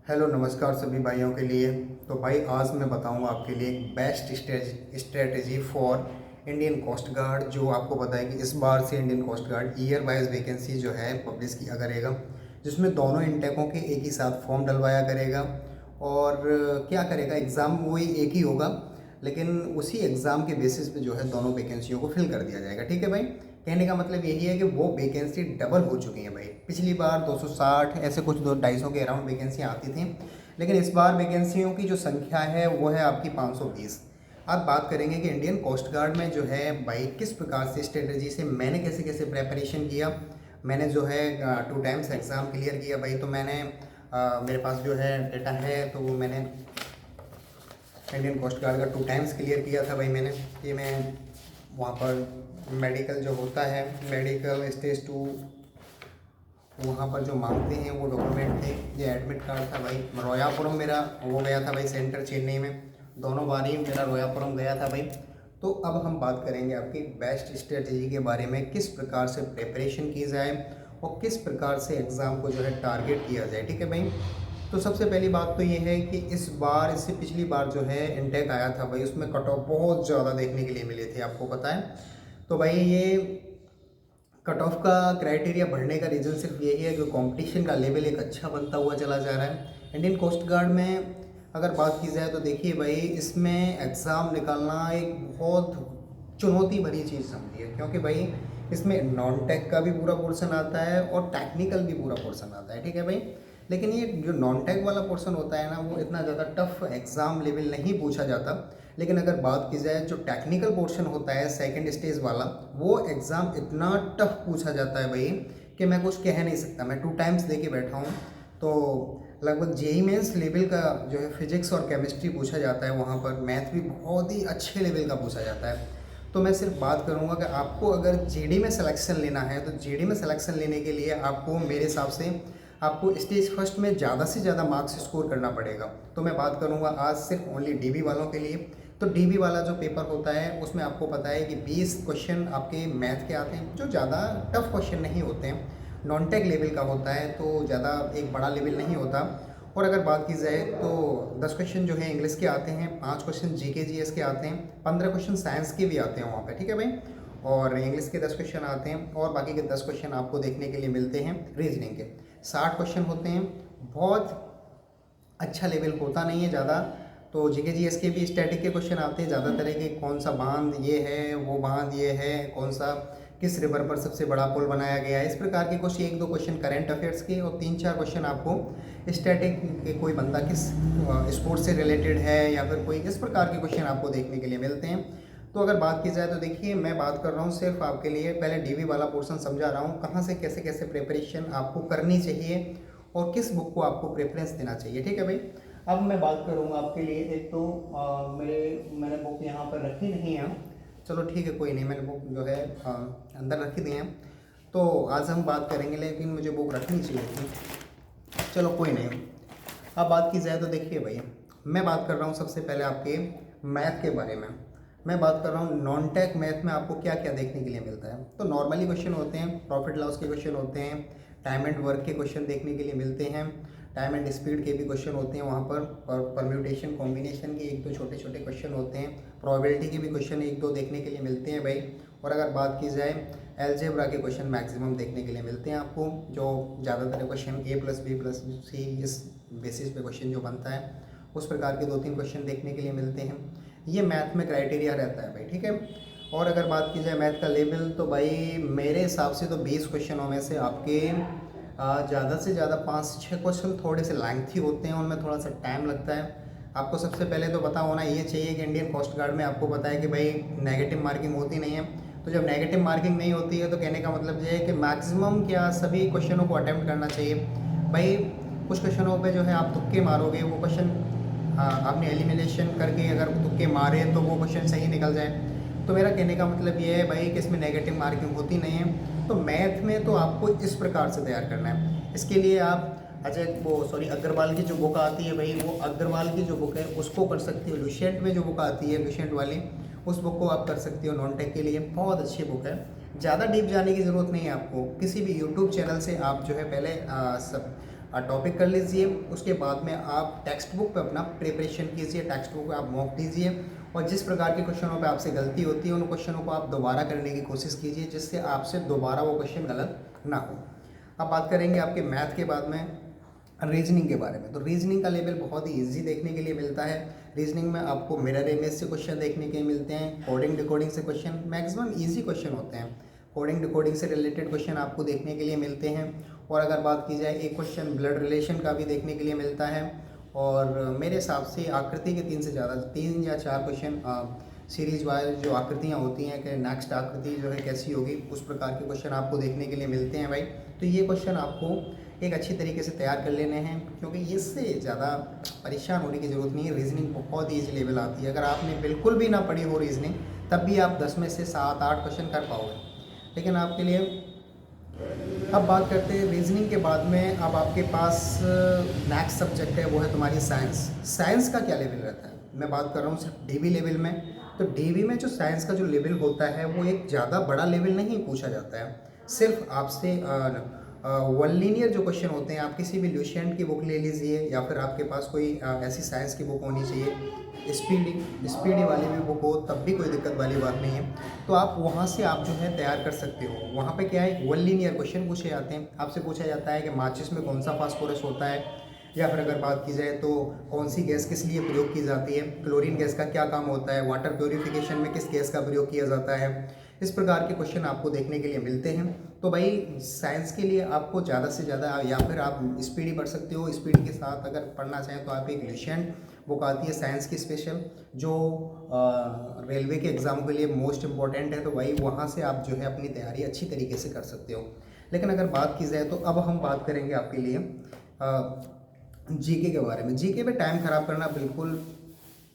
Hello नमस्कार सभी भाइयों के लिए। तो भाई आज मैं बताऊंगा आपके लिए एक best strategy for Indian coast guard. जो आपको पता है कि इस बार से Indian coast guard year wise vacancy जो है पब्लिश किया करेगा, जिसमें दोनों इंटेकों के एक ही साथ फॉर्म डलवाया करेगा। और क्या करेगा, एग्ज़ाम वही एक ही होगा, लेकिन उसी एग्ज़ाम के बेसिस पे जो है दोनों वैकेंसियों को फिल कर दिया जाएगा। ठीक है भाई, कहने का मतलब यही है कि वो वैकेंसी डबल हो चुकी हैं भाई। पिछली बार 260 ऐसे कुछ 250 के अराउंड वैकेंसी आती थी, लेकिन इस बार वैकेंसियों की जो संख्या है वो है आपकी 520। अब बात करेंगे कि इंडियन कोस्ट गार्ड में जो है भाई किस प्रकार से स्ट्रेटजी से मैंने कैसे कैसे प्रेपरेशन किया। मैंने जो है 2 टाइम्स एग्ज़ाम क्लियर किया भाई। तो मैंने मेरे पास जो है डेटा है, तो वो मैंने इंडियन कोस्ट गार्ड का 2 टाइम्स क्लियर किया था भाई मैंने। कि मैं वहाँ पर मेडिकल जो होता है, मेडिकल स्टेज 2, वहाँ पर जो मांगते हैं वो डॉक्यूमेंट थे। ये एडमिट कार्ड था भाई। रोयापुरम मेरा वो गया था भाई, सेंटर चेन्नई में। दोनों बार ही मेरा रोयापुरम गया था भाई। तो अब हम बात करेंगे आपकी बेस्ट स्ट्रेटजी के बारे में, किस प्रकार से प्रिपरेशन की जाए और किस प्रकार से एग्ज़ाम को जो है टारगेट किया जाए। ठीक है भाई। तो सबसे पहली बात तो ये है कि इस बार इससे पिछली बार जो है इंटेक आया था भाई, उसमें कट ऑफ बहुत ज़्यादा देखने के लिए मिले थे, आपको पता है। तो भाई ये कट ऑफ का क्राइटेरिया बढ़ने का रीज़न सिर्फ यही है कि कंपटीशन का लेवल एक अच्छा बनता हुआ चला जा रहा है इंडियन कोस्ट गार्ड में। अगर बात की जाए तो देखिए भाई, इसमें एग्ज़ाम निकालना एक बहुत चुनौती भरी चीज़ समझिए, क्योंकि भाई इसमें नॉन टेक का भी पूरा पोर्शन आता है और टेक्निकल भी पूरा पोर्शन आता है। ठीक है भाई। लेकिन ये जो नॉन टेक वाला पोर्शन होता है ना, वो इतना ज़्यादा टफ एग्ज़ाम लेवल नहीं पूछा जाता। लेकिन अगर बात की जाए जो टेक्निकल पोर्शन होता है सेकंड स्टेज वाला, वो एग्ज़ाम इतना टफ पूछा जाता है भाई कि मैं कुछ कह नहीं सकता। मैं 2 टाइम्स दे के बैठा हूँ, तो लगभग जेई मेंस लेवल का जो है फिजिक्स और केमिस्ट्री पूछा जाता है वहाँ पर। मैथ भी बहुत ही अच्छे लेवल का पूछा जाता है। तो मैं सिर्फ बात करूँगा कि आपको अगर जीडी में सिलेक्शन लेना है, तो जीडी में सिलेक्शन लेने के लिए आपको मेरे हिसाब से आपको स्टेज फर्स्ट में ज़्यादा से ज़्यादा मार्क्स स्कोर करना पड़ेगा। तो मैं बात करूँगा आज सिर्फ ओनली डीबी वालों के लिए। तो डीबी वाला जो पेपर होता है उसमें आपको पता है कि 20 क्वेश्चन आपके मैथ के आते हैं, जो ज़्यादा टफ क्वेश्चन नहीं होते हैं। नॉन टेक लेवल का होता है, तो ज़्यादा एक बड़ा लेवल नहीं होता। और अगर बात की जाए तो 10 क्वेश्चन जो है इंग्लिश के आते हैं, 5 क्वेश्चन जीके जीएस के आते हैं, 15 क्वेश्चन साइंस के भी आते हैं वहाँ पे। ठीक है भाई। और इंग्लिश के 10 क्वेश्चन आते हैं, और बाकी के 10 क्वेश्चन आपको देखने के लिए मिलते हैं रीजनिंग के। 60 क्वेश्चन होते हैं। बहुत अच्छा लेवल होता नहीं है ज़्यादा। तो जीके जीएस के भी स्टैटिक के क्वेश्चन आते हैं ज़्यादा तरह के, कौन सा बांध ये है, वो बांध ये है, कौन सा किस रिवर पर सबसे बड़ा पुल बनाया गया है। इस प्रकार के कुछ 1-2 क्वेश्चन करंट अफेयर्स के, और 3-4 क्वेश्चन आपको स्टैटिक के, कोई बंदा किस स्पोर्ट से रिलेटेड है या फिर कोई इस प्रकार के क्वेश्चन आपको देखने के लिए मिलते हैं। तो अगर बात की जाए तो देखिए, मैं बात कर रहा हूँ सिर्फ आपके लिए, पहले डीवी वाला पोर्शन समझा रहा हूँ, कहाँ से कैसे कैसे प्रिपरेशन आपको करनी चाहिए और किस बुक को आपको प्रेफरेंस देना चाहिए। ठीक है भाई। अब मैं बात करूँगा आपके लिए, एक तो मैंने बुक यहाँ पर रखी नहीं है। चलो ठीक है, कोई नहीं, मैंने बुक जो है अंदर रखी दी है। तो आज हम बात करेंगे, लेकिन मुझे बुक रखनी चाहिए थी। चलो कोई नहीं। अब बात की जाए तो देखिए भाई, मैं बात कर रहा हूँ सबसे पहले आपके मैथ के बारे में। मैं बात कर रहा हूँ नॉन टेक मैथ में आपको क्या क्या देखने के लिए मिलता है। तो नॉर्मली क्वेश्चन होते हैं, प्रॉफिट लॉस के क्वेश्चन होते हैं, टाइम एंड वर्क के क्वेश्चन देखने के लिए मिलते हैं, टाइम एंड स्पीड के भी क्वेश्चन होते हैं वहाँ पर, और परम्यूटेशन कॉम्बिनेशन के 1-2 छोटे छोटे क्वेश्चन होते हैं, प्रोबेबिलिटी के भी क्वेश्चन 1-2 देखने के लिए मिलते हैं भाई। और अगर बात की जाए एलजेब्रा के क्वेश्चन मैक्सिमम देखने के लिए मिलते हैं आपको, जो ज़्यादातर क्वेश्चन A+B+C इस बेसिस पे क्वेश्चन जो बनता है, उस प्रकार के 2-3 क्वेश्चन देखने के लिए मिलते हैं। ये मैथ में क्राइटेरिया रहता है भाई। ठीक है। और अगर बात की जाए मैथ का लेवल, तो भाई मेरे हिसाब से तो 20 क्वेश्चनों में से आपके ज़्यादा से ज़्यादा 5-6 क्वेश्चन थोड़े से लेंथी होते हैं, उनमें थोड़ा सा टाइम लगता है। आपको सबसे पहले तो पता होना ये चाहिए कि इंडियन कोस्ट गार्ड में आपको पता है कि भाई नेगेटिव मार्किंग होती नहीं है। तो जब नेगेटिव मार्किंग नहीं होती है, तो कहने का मतलब ये है कि मैक्सिमम क्या सभी क्वेश्चनों को अटैम्प्ट करना चाहिए भाई। कुछ क्वेश्चनों पे जो है आप तुक्के मारोगे, वो क्वेश्चन आपने एलिमिनेशन करके अगर तुक्के मारे तो वो क्वेश्चन सही निकल जाए। तो मेरा कहने का मतलब ये है भाई कि इसमें नेगेटिव मार्किंग होती नहीं है। तो मैथ में तो आपको इस प्रकार से तैयार करना है। इसके लिए आप अग्रवाल की जो बुक आती है भाई, वो अग्रवाल की जो बुक है उसको कर सकते हो। लुसेंट में जो बुक आती है, लुसेंट वाली, उस बुक को आप कर सकते हो। नॉन टेक के लिए बहुत अच्छी बुक है। ज़्यादा डीप जाने की ज़रूरत नहीं है आपको। किसी भी यूट्यूब चैनल से आप जो है पहले सब टॉपिक कर लीजिए। उसके बाद में आप टेक्स्ट बुक पे अपना प्रिपरेशन कीजिए, टेक्स्ट बुक पे आप मॉक दीजिए और जिस प्रकार के क्वेश्चनों पे आपसे गलती होती है उन क्वेश्चनों को आप दोबारा करने की कोशिश कीजिए, जिससे आपसे दोबारा वो क्वेश्चन गलत ना हो। अब बात करेंगे आपके मैथ के बाद में रीजनिंग के बारे में। तो रीजनिंग का लेवल बहुत ही ईजी देखने के लिए मिलता है। रीजनिंग में आपको मिरर इमेज से क्वेश्चन देखने के मिलते हैं, कोडिंग डिकोडिंग से क्वेश्चन, मैक्सिमम ईजी क्वेश्चन होते हैं। कोडिंग डिकोडिंग से रिलेटेड क्वेश्चन आपको देखने के लिए मिलते हैं। और अगर बात की जाए एक क्वेश्चन ब्लड रिलेशन का भी देखने के लिए मिलता है। और मेरे हिसाब से आकृति के 3 या 4 क्वेश्चन सीरीज वाइज जो आकृतियाँ होती हैं कि नेक्स्ट आकृति जो है कैसी होगी, उस प्रकार के क्वेश्चन आपको देखने के लिए मिलते हैं भाई। तो ये क्वेश्चन आपको एक अच्छी तरीके से तैयार कर लेने हैं, क्योंकि इससे ज़्यादा परेशान होने की ज़रूरत नहीं है। रीजनिंग बहुत ही ईजी लेवल आती है। अगर आपने बिल्कुल भी ना पढ़ी हो रीजनिंग, तब भी आप 10 में से 7-8 क्वेश्चन कर पाओगे। लेकिन आपके लिए अब बात करते हैं रीजनिंग के बाद में। अब आपके पास नेक्स्ट सब्जेक्ट है, वो है तुम्हारी साइंस। साइंस का क्या लेवल रहता है, मैं बात कर रहा हूँ सिर्फ डीवी लेवल में। तो डीवी में जो साइंस का जो लेवल होता है वो एक ज़्यादा बड़ा लेवल नहीं पूछा जाता है। सिर्फ आपसे वन लीनियर जो क्वेश्चन होते हैं, आप किसी भी ल्यूसेंट की बुक ले लीजिए या फिर आपके पास कोई ऐसी साइंस की बुक होनी चाहिए, स्पीडी वाली भी बुक हो, तब भी कोई दिक्कत वाली बात नहीं है। तो आप वहाँ से आप जो है तैयार कर सकते हो। वहाँ पे क्या है, वन लीनियर क्वेश्चन पूछे जाते हैं। आपसे पूछा जाता है कि माचिस में कौन सा फास्फोरस होता है, या फिर अगर बात की जाए तो कौन सी गैस किस लिए प्रयोग की जाती है, क्लोरीन गैस का क्या काम होता है, वाटर प्योरीफिकेशन में किस गैस का प्रयोग किया जाता है। इस प्रकार के क्वेश्चन आपको देखने के लिए मिलते हैं। तो भाई साइंस के लिए आपको ज़्यादा से ज़्यादा, या फिर आप स्पीडी पढ़ सकते हो। स्पीडी के साथ अगर पढ़ना चाहें तो आप एक ल्यूसेंट बुक आती है साइंस की स्पेशल, जो रेलवे के एग्ज़ाम के लिए मोस्ट इम्पॉर्टेंट है। तो भाई वहाँ से आप जो है अपनी तैयारी अच्छी तरीके से कर सकते हो। लेकिन अगर बात की जाए तो अब हम बात करेंगे आपके लिए जीके के बारे में। जीके में टाइम ख़राब करना बिल्कुल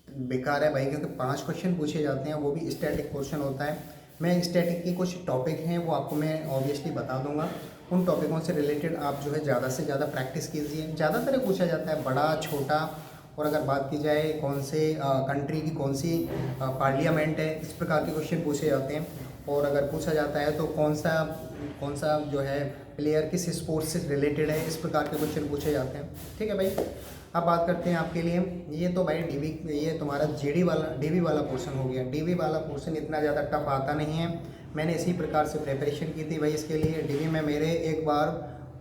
बेकार है भाई, क्योंकि 5 क्वेश्चन पूछे जाते हैं, वो भी स्टैटिक क्वेश्चन होता है। मैं स्टैटिक के कुछ टॉपिक हैं वो आपको मैं ऑब्वियसली बता दूंगा। उन टॉपिकों से रिलेटेड आप जो है ज़्यादा से ज़्यादा प्रैक्टिस कीजिए। ज़्यादातर पूछा जाता है बड़ा छोटा, और अगर बात की जाए कौन से कंट्री की कौन सी पार्लियामेंट है, इस प्रकार के क्वेश्चन पूछे जाते हैं। और अगर पूछा जाता है तो कौन सा जो है प्लेयर किस स्पोर्ट्स से रिलेटेड है, इस प्रकार के क्वेश्चन पूछे जाते हैं। ठीक है भाई। अब बात करते हैं आपके लिए, ये तो भाई ये तुम्हारा डीवी वाला पोर्शन हो गया। डीवी वाला पोर्शन इतना ज़्यादा टफ आता नहीं है। मैंने इसी प्रकार से प्रिपरेशन की थी भाई इसके लिए। डीवी में मेरे एक बार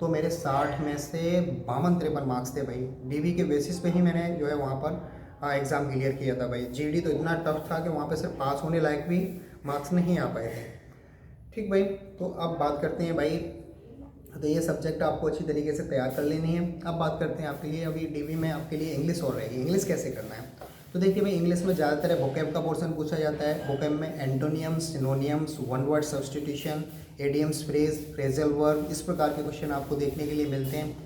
तो मेरे 60 में से 52-53 मार्क्स थे भाई। डीवी के बेसिस पे ही मैंने जो है वहाँ पर एग्ज़ाम क्लियर किया था भाई। जीडी तो इतना टफ था कि वहाँ पे सिर्फ पास होने लायक भी मार्क्स नहीं आ पाए थे। ठीक भाई। तो अब बात करते हैं भाई, तो ये सब्जेक्ट आपको अच्छी तरीके से तैयार कर लेनी है। अब बात करते हैं आपके लिए, अभी डीवी में आपके लिए इंग्लिश और रहेगी। इंग्लिश कैसे करना है, तो देखिए भाई इंग्लिश में ज़्यादातर वोकैब का पोर्शन पूछा जाता है। वोकैब में एंटोनियम्स, synonyms, one word substitution, idioms, phrasal verb, इस प्रकार के क्वेश्चन आपको देखने के लिए मिलते हैं।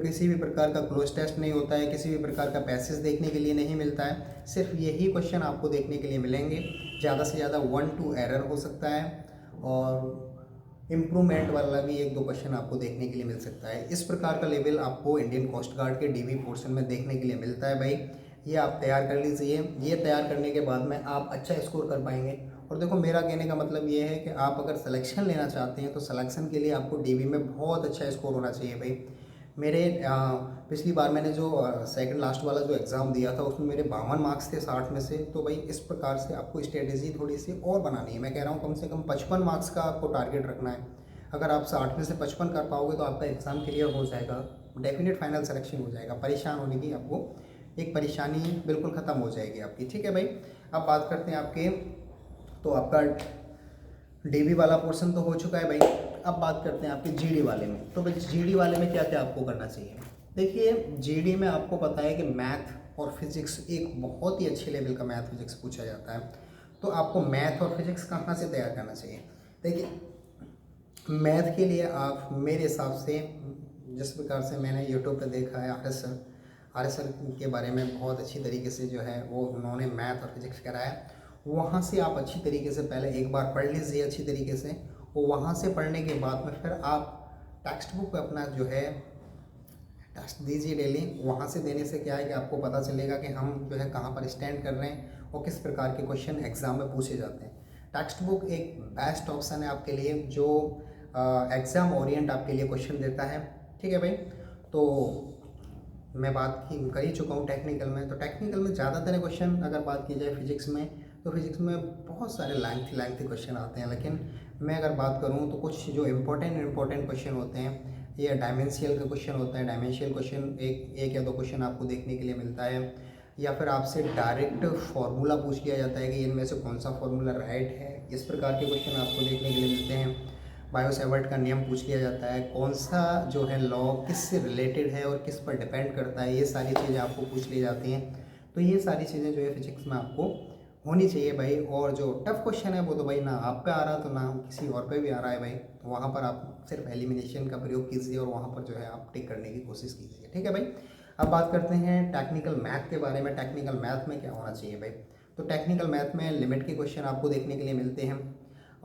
किसी भी प्रकार का क्लोज टेस्ट नहीं होता है, किसी भी प्रकार का पैसेज देखने के लिए नहीं मिलता है। सिर्फ यही क्वेश्चन आपको देखने के लिए मिलेंगे। ज़्यादा से ज़्यादा 1-2 एरर हो सकता है, और इम्प्रूवमेंट वाला भी 1-2 क्वेश्चन आपको देखने के लिए मिल सकता है। इस प्रकार का लेवल आपको इंडियन कोस्ट गार्ड के डीवी पोर्शन में देखने के लिए मिलता है भाई। ये आप तैयार कर लीजिए। ये तैयार करने के बाद में आप अच्छा स्कोर कर पाएंगे। और देखो मेरा कहने का मतलब ये है कि आप अगर सिलेक्शन लेना चाहते हैं तो सिलेक्शन के लिए आपको डीवी में बहुत अच्छा स्कोर होना चाहिए भाई। मेरे पिछली बार मैंने जो सेकंड लास्ट वाला जो एग्ज़ाम दिया था उसमें मेरे 52 मार्क्स थे 60 में से। तो भाई इस प्रकार से आपको स्ट्रेटेजी थोड़ी सी और बनानी है। मैं कह रहा हूँ कम से कम 55 मार्क्स का आपको टारगेट रखना है। अगर आप 60 में से 55 कर पाओगे तो आपका एग्ज़ाम क्लियर हो जाएगा, डेफिनेट फाइनल सिलेक्शन हो जाएगा। परेशान होने की आपको एक परेशानी बिल्कुल ख़त्म हो जाएगी आपकी। ठीक है भाई। अब बात करते हैं आपके, तो आपका डीवी वाला पोर्शन तो हो चुका है भाई। अब बात करते हैं आपके जीडी वाले में। तो भाई जीडी वाले में क्या क्या आपको करना चाहिए। देखिए जीडी में आपको पता है कि मैथ और फिजिक्स, एक बहुत ही अच्छे लेवल का मैथ फिजिक्स पूछा जाता है। तो आपको मैथ और फिजिक्स कहाँ से तैयार करना चाहिए। देखिए मैथ के लिए आप मेरे हिसाब से, जिस प्रकार से मैंने यूट्यूब पर देखा है, आर एस सर के बारे में बहुत अच्छी तरीके से जो है वो उन्होंने मैथ और फिजिक्स कराया। वहाँ से आप अच्छी तरीके से पहले एक बार पढ़ लीजिए अच्छी तरीके से, और वहाँ से पढ़ने के बाद में फिर आप टेक्स्ट बुक पे अपना जो है टेस्ट दीजिए डेली। वहाँ से देने से क्या है कि आपको पता चलेगा कि हम जो है कहाँ पर स्टैंड कर रहे हैं और किस प्रकार के क्वेश्चन एग्ज़ाम में पूछे जाते हैं। टेक्स्ट बुक एक बेस्ट ऑप्शन है आपके लिए, जो एग्ज़ाम ओरिएंट आपके लिए क्वेश्चन देता है। ठीक है भाई। तो मैं बात की कर ही चुका हूँ टेक्निकल में। तो टेक्निकल में ज़्यादातर क्वेश्चन अगर बात की जाए फिजिक्स में, तो फिजिक्स में बहुत सारे लेंथी क्वेश्चन आते हैं, लेकिन मैं अगर बात करूँ तो कुछ जो इम्पोर्टेंट क्वेश्चन होते हैं, ये डायमेंशियल का क्वेश्चन होता है। डायमेंशियल क्वेश्चन एक या दो क्वेश्चन आपको देखने के लिए मिलता है, या फिर आपसे डायरेक्ट फार्मूला पूछ लिया जाता है कि इनमें से कौन सा फार्मूला राइट है। इस प्रकार के क्वेश्चन आपको देखने के लिए मिलते हैं। बायो-सेवर्ट का नियम पूछ लिया जाता है, कौन सा जो है लॉ किससे रिलेटेड है और किस पर डिपेंड करता है, ये सारी चीज़ें आपको पूछ ली जाती हैं। तो ये सारी चीज़ें जो है फिजिक्स में आपको होनी चाहिए भाई। और जो टफ क्वेश्चन है वो तो भाई ना आप पे आ रहा तो ना किसी और पे भी आ रहा है भाई, तो वहाँ पर आप सिर्फ एलिमिनेशन का प्रयोग कीजिए और वहाँ पर जो है आप टिक करने की कोशिश कीजिए, ठीक है भाई। अब बात करते हैं टेक्निकल मैथ के बारे में। टेक्निकल मैथ में क्या होना चाहिए भाई? तो टेक्निकल मैथ में लिमिट के क्वेश्चन आपको देखने के लिए मिलते हैं,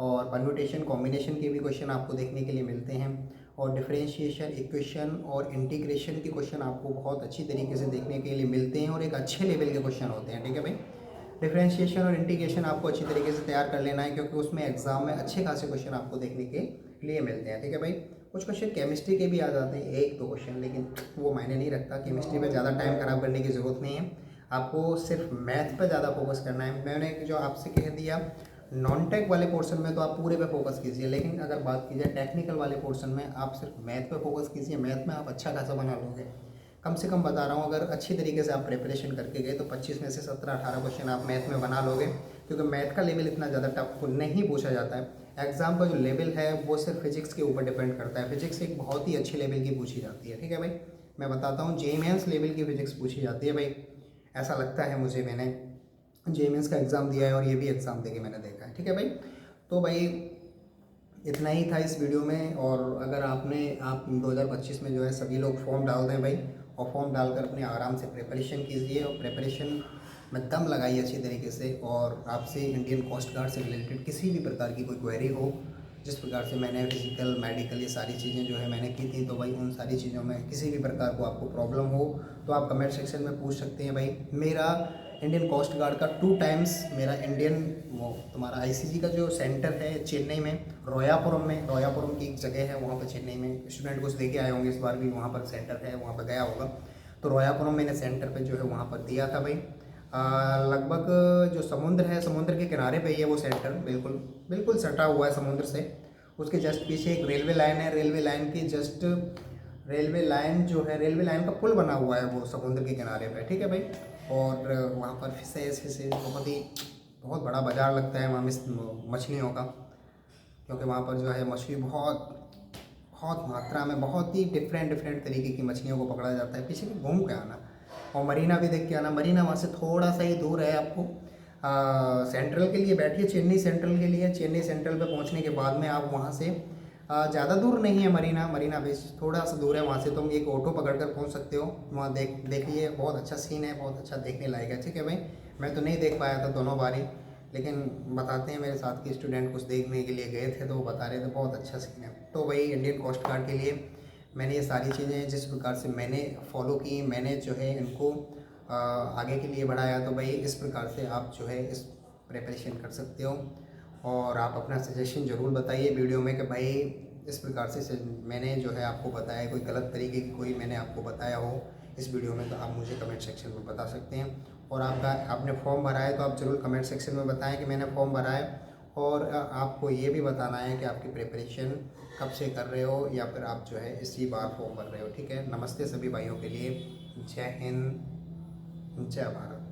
और परम्यूटेशन कॉम्बिनेशन के भी क्वेश्चन आपको देखने के लिए मिलते हैं, और डिफरेंशिएशन, इक्वेशन और इंटीग्रेशन के क्वेश्चन आपको बहुत अच्छी तरीके से देखने के लिए मिलते हैं, और एक अच्छे लेवल के क्वेश्चन होते हैं, ठीक है भाई। डिफरेंशिएशन और इंटीग्रेशन आपको अच्छी तरीके से तैयार कर लेना है, क्योंकि उसमें एग्जाम में अच्छे खासे क्वेश्चन आपको देखने के लिए मिलते हैं, ठीक है भाई। कुछ क्वेश्चन केमिस्ट्री के भी आ जाते हैं, एक दो क्वेश्चन, लेकिन वो मायने नहीं रखता। केमिस्ट्री में ज़्यादा टाइम खराब करने की ज़रूरत नहीं है, आपको सिर्फ मैथ पर ज़्यादा फोकस करना है। मैंने जो आपसे कह दिया नॉन टेक वाले पोर्शन में तो आप पूरे पे फोकस कीजिए, लेकिन अगर बात की जाए टेक्निकल वाले पोर्शन में आप सिर्फ मैथ पे फोकस कीजिए। मैथ में आप अच्छा खासा बना लोगे, कम से कम बता रहा हूँ, अगर अच्छी तरीके से आप प्रिपरेशन करके गए तो 25 में से 17-18 क्वेश्चन आप मैथ में बना लोगे, क्योंकि मैथ का लेवल इतना ज़्यादा टफ नहीं पूछा जाता है। एग्जाम का जो लेवल है वो सिर्फ फिजिक्स के ऊपर डिपेंड करता है। फिजिक्स एक बहुत ही अच्छे लेवल की पूछी जाती है, ठीक है भाई। मैं बताता हूँ, जेईई मेंस लेवल की फिजिक्स पूछी जाती है भाई, ऐसा लगता है मुझे। मैंने जेईई मेंस का एग्ज़ाम दिया है और ये भी एग्ज़ाम दे के मैंने देखा है, ठीक है भाई। तो भाई इतना ही था इस वीडियो में। और अगर आप 2025 में जो है सभी लोग फॉर्म डाल दें भाई, और फॉर्म डालकर अपने आराम से प्रिपरेशन कीजिए, और प्रिपरेशन में दम लगाइए अच्छी तरीके से। और आपसे इंडियन कोस्ट गार्ड से रिलेटेड किसी भी प्रकार की कोई क्वेरी हो, जिस प्रकार से मैंने फिजिकल मेडिकल ये सारी चीज़ें जो है मैंने की थी, तो भाई उन सारी चीज़ों में किसी भी प्रकार को आपको प्रॉब्लम हो तो आप कमेंट सेक्शन में पूछ सकते हैं भाई। मेरा इंडियन कोस्ट गार्ड का 2 टाइम्स मेरा तुम्हारा आईसीजी का जो सेंटर है चेन्नई में, रोयापुरम की एक जगह है वहाँ पर चेन्नई में। स्टूडेंट कुछ देके आए होंगे, इस बार भी वहाँ पर सेंटर है, वहाँ पर गया होगा। तो रोयापुरम मैंने सेंटर पे जो है वहाँ पर दिया था भाई। लगभग जो समुद्र है, समुद्र के किनारे पे ही है वो सेंटर, बिल्कुल सटा हुआ है समुद्र से। उसके जस्ट पीछे एक रेलवे लाइन है, रेलवे लाइन की जस्ट रेलवे लाइन का पुल बना हुआ है वो समुद्र के किनारे पे, ठीक है भाई। और वहाँ पर फिशेज बहुत बड़ा बाज़ार लगता है वहाँ मछलियों का, क्योंकि वहाँ पर जो है मछली बहुत मात्रा में, बहुत ही डिफरेंट तरीके की मछलियों को पकड़ा जाता है। पीछे घूम के आना और मरीना भी देख के आना। मरीना वहाँ से थोड़ा सा ही दूर है आपको। सेंट्रल के लिए बैठिए, चेन्नई सेंट्रल के लिए। चेन्नई सेंट्रल पे पहुँचने के बाद में आप वहाँ से ज़्यादा दूर नहीं है मरीना बीच, थोड़ा सा दूर है। वहाँ से तुम एक ऑटो पकड़ कर पहुँच सकते हो। वहाँ देखिए बहुत अच्छा सीन है, बहुत अच्छा देखने लायक है, ठीक है भाई। मैं तो नहीं देख पाया था दोनों बारी, लेकिन बताते हैं मेरे साथ के स्टूडेंट कुछ देखने के लिए गए थे तो वो बता रहे थे बहुत अच्छा सीन है। तो भाई इंडियन कोस्ट गार्ड के लिए मैंने ये सारी चीज़ें जिस प्रकार से मैंने फॉलो की, मैंने जो है इनको आगे के लिए बढ़ाया, तो भाई इस प्रकार से आप जो है इस प्रिपरेशन कर सकते हो। और आप अपना सजेशन ज़रूर बताइए वीडियो में कि भाई इस प्रकार से मैंने जो है आपको बताया, कोई गलत तरीके की कोई मैंने आपको बताया हो इस वीडियो में, तो आप मुझे कमेंट सेक्शन में बता सकते हैं। और आपने फॉर्म भरा है तो आप ज़रूर कमेंट सेक्शन में बताएं कि मैंने फॉर्म भरा है। और आपको ये भी बताना है कि आपकी प्रिपरेशन कब से कर रहे हो, या फिर आप जो है इसी बार फॉर्म भर रहे हो, ठीक है। नमस्ते सभी भाइयों के लिए। जय हिंद, जय भारत।